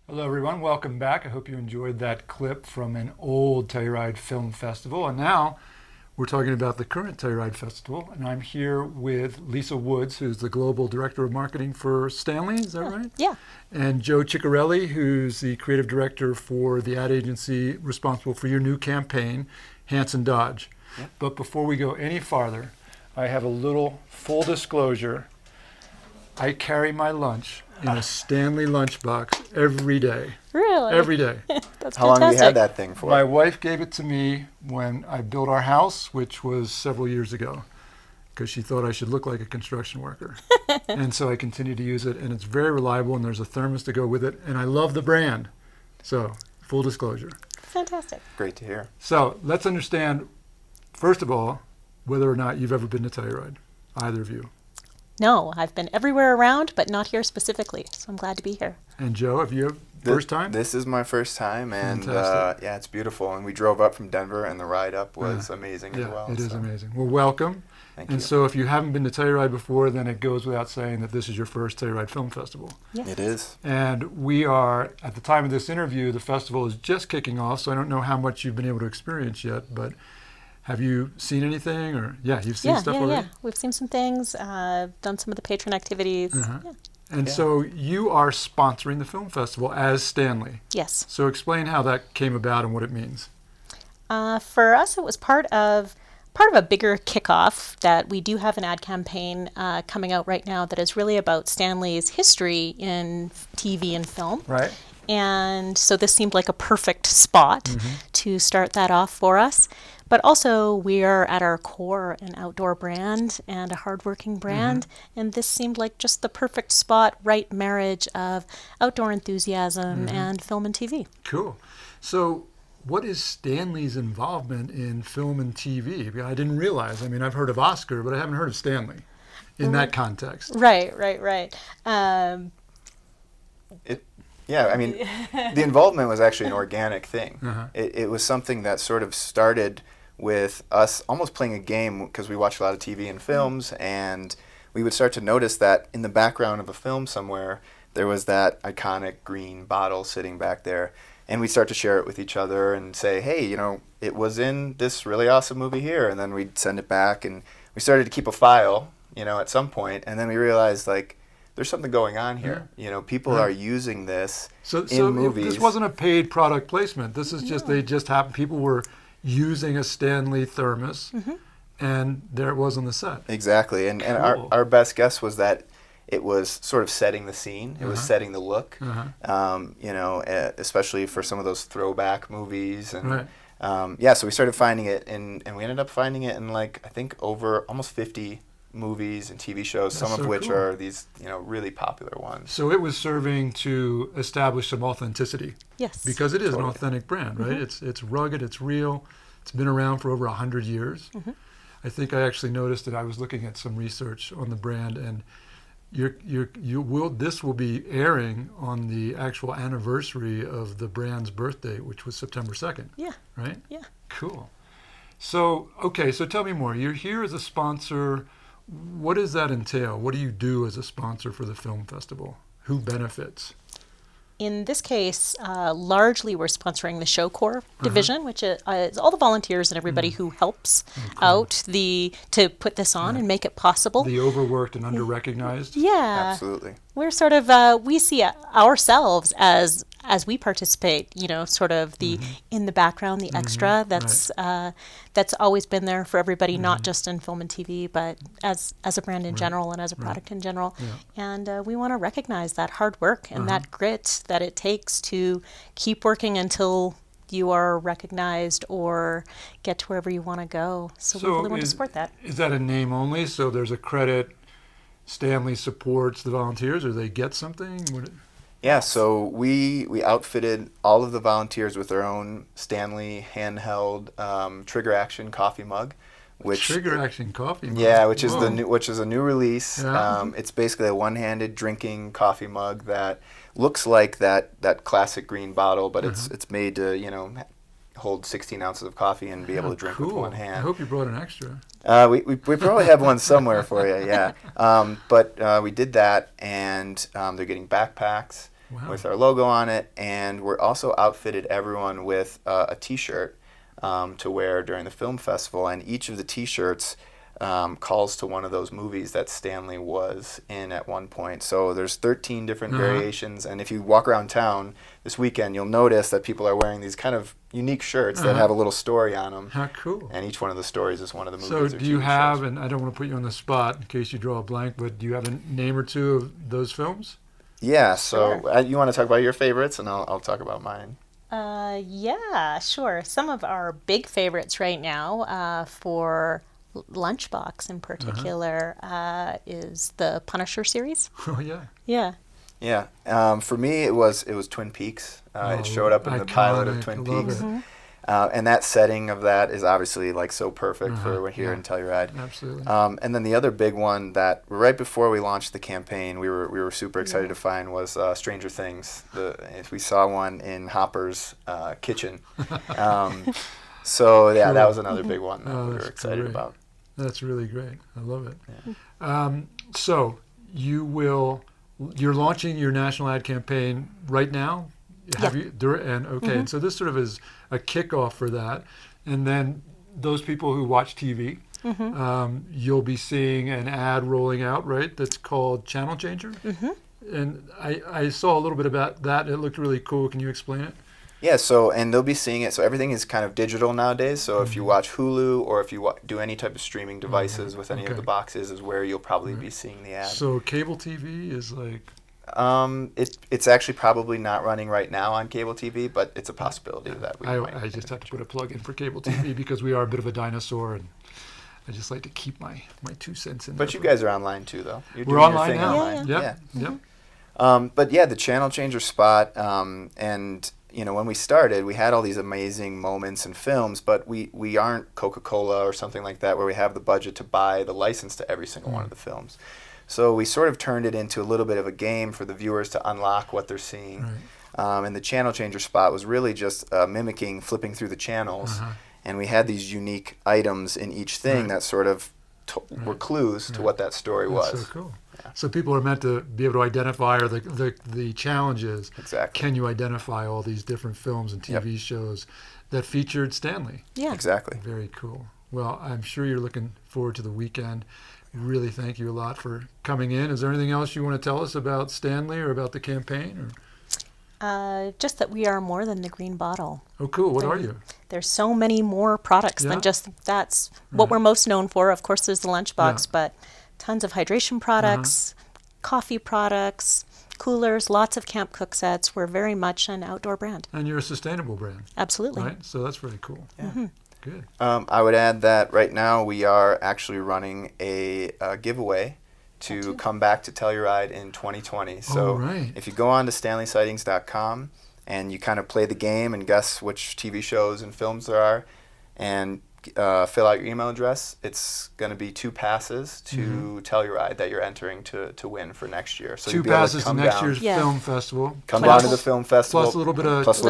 Hello, everyone. Welcome back. I hope you enjoyed that clip from an old Telluride Film Festival. And now we're talking about the current Telluride Festival. And I'm here with Lisa Woods, who's the Global Director of Marketing for Stanley. Is that right? Yeah. And Joe Ciccarelli, who's the Creative Director for the ad agency responsible for your new campaign, Hanson Dodge. Yeah. But before we go any farther, I have a little full disclosure. I carry my lunch in a Stanley lunchbox every day. Really? Every day. That's How long have you fantastic. had that thing for? My wife gave it to me when I built our house, which was several years ago, because she thought I should look like a construction worker. And so I continue to use it, and it's very reliable, and there's a thermos to go with it, and I love the brand. So, full disclosure. Fantastic. Great to hear. So, let's understand, first of all, whether or not you've ever been to Telluride, either of you. No, I've been everywhere around, but not here specifically. So I'm glad to be here. And Joe, have you first time? This is my first time, and Fantastic. yeah, it's beautiful. And we drove up from Denver, and the ride up was amazing as Yeah, well. it is so amazing. Well, welcome. Thank And you. so if you haven't been to Telluride before, then it goes without saying that this is your first Telluride Film Festival. Yes. It is. And we are, at the time of this interview, the festival is just kicking off, so I don't know how much you've been able to experience yet, but have you seen anything? Or yeah, you've seen stuff already? Yeah. We've seen some things, done some of the patron activities. Uh-huh. Yeah. And Yeah. so you are sponsoring the film festival as Stanley. Yes. So explain how that came about and what it means. For us, it was part of a bigger kickoff that we do have an ad campaign coming out right now that is really about Stanley's history in TV and film. Right. And so this seemed like a perfect spot to start that off for us. But also, we are at our core an outdoor brand and a hardworking brand, and this seemed like just the perfect spot, right marriage of outdoor enthusiasm and film and TV. Cool. So what is Stanley's involvement in film and TV? I didn't realize. I mean, I've heard of Oscar, but I haven't heard of Stanley in that context. Right. Yeah, I mean, the involvement was actually an organic thing. Uh-huh. It was something that sort of started with us almost playing a game because we watch a lot of TV and films, and we would start to notice that in the background of a film somewhere, there was that iconic green bottle sitting back there. And we'd start to share it with each other and say, hey, you know, it was in this really awesome movie here. And then we'd send it back, and we started to keep a file, you know, at some point. And then we realized, like, there's something going on here. You know, people Right. are using this So in movies. this wasn't a paid product placement. This is just, they just happened, people were using a Stanley thermos, and there it was on the set. Exactly. And Cool. our best guess was that it was sort of setting the scene. It was setting the look, you know, especially for some of those throwback movies. And Right. yeah, so we started finding it, and we ended up finding it in, like, I think over almost 50 movies and TV shows, That's some of so which cool. are these, you know, really popular ones. So it was serving to establish some authenticity, Yes. because it is an Totally. authentic brand, right? It's rugged, it's real, it's been around for over 100 years. I think I actually noticed that I was looking at some research on the brand, and this will be airing on the actual anniversary of the brand's birthday, which was September 2nd, Yeah. right? Yeah. Cool. So, okay, so tell me more. You're here as a sponsor. What does that entail? What do you do as a sponsor for the film festival? Who benefits? In this case, largely we're sponsoring the show core division, which is all the volunteers and everybody who helps out to put this on and make it possible. The overworked and under-recognized? Yeah, Absolutely. we're sort of we see ourselves as we participate. You know, sort of the in the background, the extra. That's always been there for everybody, not just in film and TV, but as a brand in general and as a product in general. And we want to recognize that hard work and that grit that it takes to keep working until you are recognized or get to wherever you want to go. So we really want to support that. Is that a name only? So there's a credit, Stanley supports the volunteers, or they get something? Yeah, so we outfitted all of the volunteers with their own Stanley handheld trigger action coffee mug, which Trigger Action Coffee mug. yeah, which is Whoa. which is a new release. Yeah. It's basically a one-handed drinking coffee mug that looks like that classic green bottle, but it's made to, you know, hold 16 ounces of coffee and be able to drink with Cool. one hand. I hope you brought an extra. We probably have one somewhere for you, yeah. But we did that, and they're getting backpacks. Wow. with our logo on it, and we're also outfitted everyone with a T-shirt to wear during the film festival, and each of the T-shirts calls to one of those movies that Stanley was in at one point. So there's 13 different variations, and if you walk around town this weekend, you'll notice that people are wearing these kind of unique shirts that have a little story on them. How cool. And each one of the stories is one of the So movies. or do you TV have, shows. and I don't want to put you on the spot in case you draw a blank, but do you have a name or two of those films? Yeah, so you want to talk about your favorites, and I'll talk about mine. Yeah, sure. Some of our big favorites right now for Lunchbox in particular is the Punisher series. Oh, yeah. Yeah. Yeah, for me it was Twin Peaks. It showed up in the pilot of Iconic. Twin I love Peaks, it. and that setting of that is obviously like so perfect for we're here in Telluride. Absolutely. And then the other big one that right before we launched the campaign, we were super excited to find was Stranger Things. We saw one in Hopper's kitchen. So yeah, that was another big one that we were that's excited great. about. That's really great. I love it. So you're launching your national ad campaign right now? Have you? And so this sort of is a kickoff for that. And then those people who watch TV, you'll be seeing an ad rolling out, right? That's called Channel Changer. And I saw a little bit about that. It looked really cool. Can you explain it? Yeah, and they'll be seeing it. So everything is kind of digital nowadays. So if you watch Hulu or if you do any type of streaming devices with any of the boxes is where you'll probably be seeing the ad. So cable TV is like... It's actually probably not running right now on cable TV, but it's a possibility that we might. I just have to put a plug in for cable TV because we are a bit of a dinosaur, and I just like to keep my 2 cents in there. But you guys are online too, though. You're We're doing your online thing now. online. Yep. But yeah, the Channel Changer spot, and when we started, we had all these amazing moments and films, but we aren't Coca-Cola or something like that where we have the budget to buy the license to every single one of the films. So we sort of turned it into a little bit of a game for the viewers to unlock what they're seeing. Right. And the Channel Changer spot was really just mimicking flipping through the channels, and we had these unique items in each thing that sort of were clues to what that story was. That's so cool. Yeah. So people are meant to be able to identify, or the challenge is, can you identify all these different films and TV shows that featured Stanley? Yeah. Exactly. Very cool. Well, I'm sure you're looking forward to the weekend. Really thank you a lot for coming in. Is there anything else you want to tell us about Stanley or about the campaign? Just that we are more than the green bottle. Oh, cool. What are you? There's so many more products than just that's what we're most known for. Of course, there's the lunchbox, but tons of hydration products, coffee products, coolers, lots of camp cook sets. We're very much an outdoor brand. And you're a sustainable brand. Absolutely. Right? So that's really cool. Yeah. Good. I would add that right now we are actually running a giveaway to come back to Telluride in 2020. So if you go on to StanleySightings.com and you kind of play the game and guess which TV shows and films there are, and fill out your email address, it's going to be 2 passes to Telluride that you're entering to win for next year. So 2 passes to next year's film festival. Come down to the film festival. Plus a little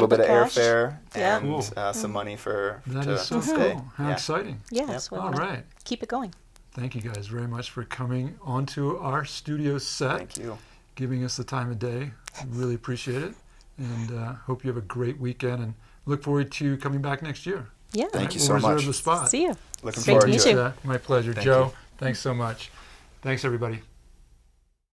bit of airfare and some money to stay. Cool. How exciting. Yes. All right. Keep it going. Thank you guys very much for coming onto our studio set. Thank you. Giving us the time of day. Really appreciate it. And hope you have a great weekend and look forward to coming back next year. Yeah. Thank you We'll so reserve much. the spot. See you. Looking Great forward to meet to you. it. My pleasure. Thank Joe, you. thanks so much. Thanks, everybody.